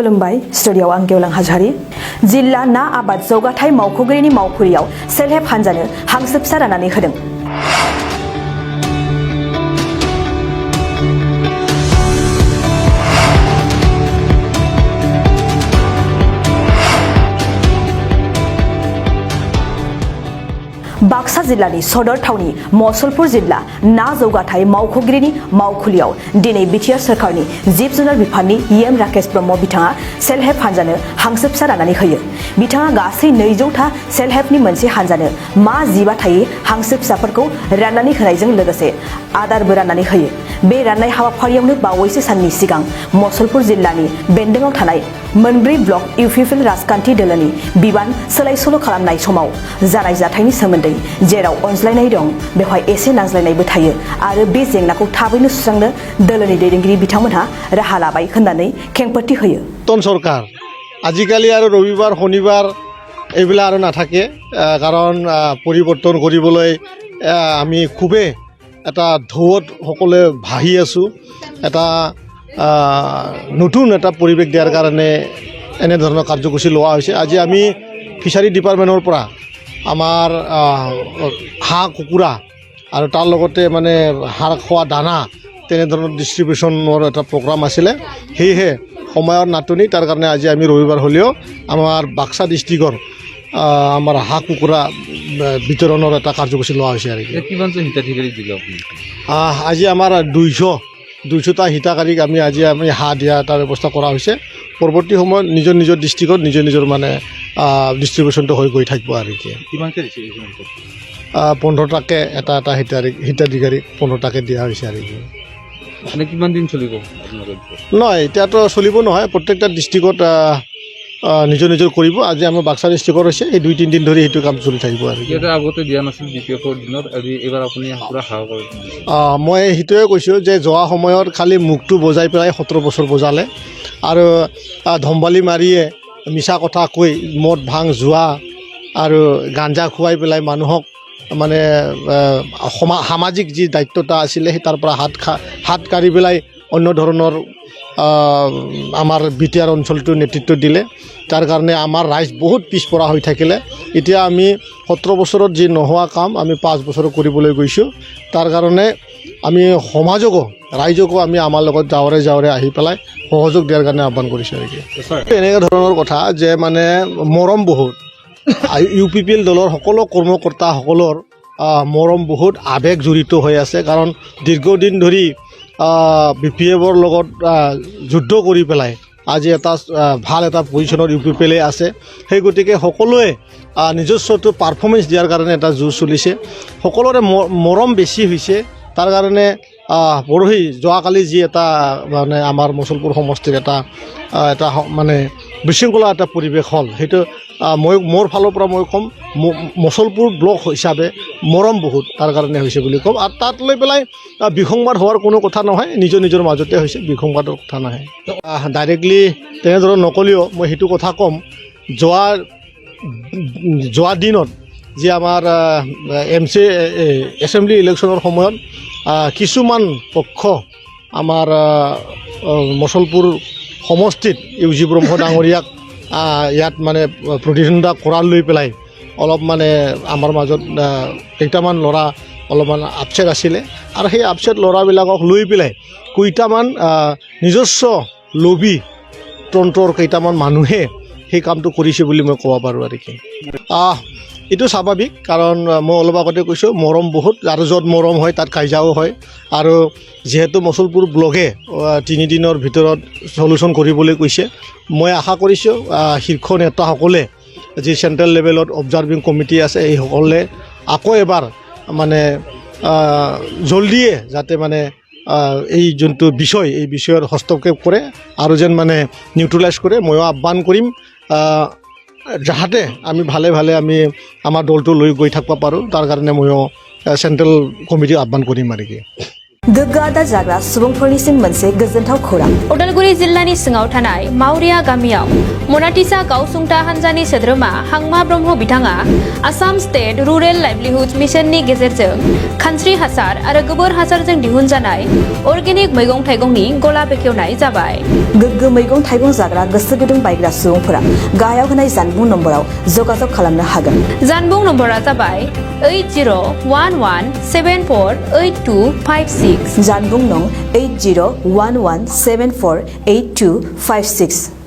खुलुमबाय स्टुडिअ आं गेवलां हाज'वारि जिल्ला ना आबाद जौगाथाय मावख'गिरिनि मावफुरियाव सेल्फ हेल्प हानजानो हांसो फिसा राननानै होदों। बाक्सा जिल्लानि सदर थावनि मसलपुर जिल्ला ना जौगाथाय मावख'गिरिनि मावखुलियाव दिनै बिटिआर सोरखारनि जिब जुनार बिफाननि EM राकेश ब्रह्म बिथाङा सेल्फ हेल्प हानजानो हांसो फिसा राननानै होयो। बिथाङा गासै 200था सेल्फ हेल्पनि मोनसे हानजानो मा जिबा थायै हांसो फिसाफोरखौ राननानै होनायजों लोगोसे आदारबो राननानै होयो। बे राननाय हाबाफारियावनो बावैसो साननि सिगां मसलपुर जिल्लानि बेन्दोंआव थानाय मोनब्रै ब्लक UPPL राजखान्थि दोलोनि बिबान सोलाय सोल' खालामनाय समाव जानाय जाथायनि सोमोन्दै जेराव अनज्लायनाय दं बेवहाय एसे नांज्लायनायबो थायो आरो बे जेंनाखौ थाबैनो सुस्रांनो दोलोनि दैदेनगिरि बिथांमोनहा राहा लाबाय होननानै खेंफोरथि होयो। নতুন সরকার আজিকালি আৰু ৰবিবাৰ শনিবাৰ এইবিলাক আৰু নাথাকে কাৰণ পৰিৱৰ্তন কৰিবলৈ আমি খুবেই এটা ঢৌত সকলোৱে ভাহি আছোঁ। এটা নতুন এটা পৰিৱেশ দিয়াৰ কাৰণে এনেধৰণৰ কাৰ্যসূচী লোৱা হৈছে। আজি আমি ফিচাৰী ডিপাৰ্টমেণ্টৰ পৰা আমাৰ হাঁহ কুকুৰা আৰু তাৰ লগতে মানে হাঁহ খোৱা দানা তেনেধৰণৰ ডিষ্ট্ৰিবিউশ্যনৰ এটা প্ৰগ্ৰাম আছিলে। সেয়েহে সময়ৰ নাটনি তাৰ কাৰণে আজি আমি ৰবিবাৰ হ'লেও আমাৰ বাক্সা ডিষ্ট্ৰিক্টৰ আমাৰ হাঁহ কুকুৰা বিতৰণৰ এটা কাৰ্যসূচী লোৱা হৈছে। আৰু আজি আমাৰ 200টা হিতাধিকাৰীক আমি হাঁহ দিয়া এটা ব্যৱস্থা কৰা হৈছে। পৰৱৰ্তী সময়ত নিজৰ নিজৰ ডিষ্ট্ৰিক্টত নিজৰ মানে ডিষ্ট্ৰিবিউশ্যনটো হৈ গৈ থাকিব। আৰু কি 15টাকে এটা হিতাধিকাৰী 15টাকে দিয়া হৈছে। আৰু কি কিমান দিন চলিব? নহয় এতিয়াতো চলিব নহয়, প্ৰত্যেকটা ডিষ্ট্ৰিক্টত নিজৰ নিজৰ কৰিব। আজি আমাৰ বাক্সা ডিষ্ট্ৰিক্টত হৈছে এই 2-3 দিন ধৰি সেইটো কাম চলি থাকিব। আৰু আগতে দিয়া নাছিল BPF-ৰ দিনত, এইবাৰ আপুনি পুৰা সাহস কৰে? মই সেইটোৱে কৈছোঁ যে যোৱা সময়ত খালি মুখটো বজাই পেলাই 17 বছৰ বজালে আৰু ধম্বালি মাৰিয়ে মিছা কথা কৈ মদ ভাং যোৱা আৰু গাঞ্জা খুৱাই পেলাই মানুহক মানে সামাজিক যি দায়িত্বতা আছিলে সেই তাৰ পৰা হাত কাঢ়ি পেলাই অন্য ধৰণৰ আমাৰ বিটিআৰ অঞ্চলটো নেতৃত্ব দিলে। তাৰ কাৰণে আমাৰ ৰাইজ বহুত পিছপৰা হৈ থাকিলে। এতিয়া আমি 17 বছৰত যি নোহোৱা কাম আমি 5 বছৰত কৰিবলৈ গৈছোঁ। তাৰ কাৰণে আমি সমাজকো ৰাইজকো আমি আমাৰ লগত যাৱৰে আহি পেলাই সহযোগ দিয়াৰ কাৰণে আহ্বান কৰিছোঁ। আৰু এনেকুৱা ধৰণৰ কথা যে মানে মৰম বহুত UPPL দলৰ সকলো কৰ্মকৰ্তাসকলৰ মৰম বহুত আৱেগ জড়িত হৈ আছে। কাৰণ দীৰ্ঘদিন ধৰি BPF-ৰ লগত যুদ্ধ কৰি পেলাই আজি এটা ভাল এটা পজিশ্যনত UPPL আছে। সেই গতিকে সকলোৱে নিজস্বটো পাৰফৰ্মেঞ্চ দিয়াৰ কাৰণে এটা যুঁজ চলিছে। সকলোৰে মৰম বেছি হৈছে। তাৰ কাৰণে যোৱাকালি যি এটা মানে আমাৰ মচলপুৰ সমষ্টিৰ এটা মানে বিশৃংখলা এটা পৰিৱেশ হ'ল, সেইটো মোৰ ফালৰ পৰা মই ক'ম মচলপুৰ ব্লক হিচাপে মৰম বহুত তাৰ কাৰণে হৈছে বুলি ক'ম। আৰু তাত লৈ পেলাই বিসংবাদ হোৱাৰ কোনো কথা নহয়, নিজৰ মাজতে হৈছে, বিসংবাদৰ কথা নাহে। ডাইৰেক্টলি তেনেধৰণৰ নকলেও মই সেইটো কথা ক'ম, যোৱা দিনত যি আমাৰ এছেম্বলি ইলেকশ্যনৰ সময়ত কিছুমান পক্ষ আমাৰ মচলপুৰ সমষ্টিত UG ব্ৰহ্ম ডাঙৰীয়াক ইয়াত মানে প্ৰতিদ্বন্দ্বিতা কৰাৰ লৈ পেলাই অলপ মানে আমাৰ মাজত কেইটামান ল'ৰা অলপমান আপছেট আছিলে। আৰু সেই আপছেট ল'ৰাবিলাকক লৈ পেলাই কেইটামান নিজস্ব লবি তন্ত্ৰৰ কেইটামান মানুহে সেই কামটো কৰিছে বুলি মই ক'ব পাৰোঁ। আৰু কি এইটো স্বাভাৱিক, কাৰণ মই অলপ আগতে কৈছোঁ মৰম বহুত, আৰু য'ত মৰম হয় তাত কাজিয়াও হয়। আৰু যিহেতু মচলপুৰ ব্লকে 3 দিনৰ ভিতৰত চলিউশ্যন কৰিবলৈ কৈছে, মই আশা কৰিছোঁ শীৰ্ষ নেতাসকলে যি চেণ্ট্ৰেল লেভেলত অবজাৰ্ভিং কমিটি আছে এইসকলে আকৌ এবাৰ মানে জলদিয়ে যাতে মানে এই যোনটো বিষয় এই বিষয়ৰ হস্তক্ষেপ কৰে আৰু যেন মানে নিউট্ৰেলাইজ কৰে। ময়ো আহ্বান কৰিম যাহাতে আমি ভালে আমি আমাৰ দলটো লৈ গৈ থাকিব পাৰোঁ। তাৰ কাৰণে ময়ো চেণ্ট্ৰেল কমিটিক আহ্বান কৰিম। আৰু কি गोग्गो आदार जाग्रा सुबुंफोरनिसिम मोनसे गोजोनथाव खौरां। उदालगुरि जिल्लानि सिङाव थानाय मावरिया गामियाव मनाटिसा गावसुंथा हानजानि सोद्रोमा हांमा ब्रह्म बिथाङा आसाम स्टेट रुरेल लाइभलिहुड मिशननि गेजेरजों खानस्रि हासार आरो गोबोर हासारजों दिहुनजानाय अर्गेनिक मैगं थाइगंनि गला बेखेवनाय जाबाय। गोग्गो मैगं थाइगं जाग्रा गोसो गुदुं बायग्रा सुबुंफोरा गाहायाव होनाय जानबुं नम्बराव जगाजग खालामनो हागोन। जानबुं नम्बरा जाबाय 8011748256। जानबुं नं 8011748256।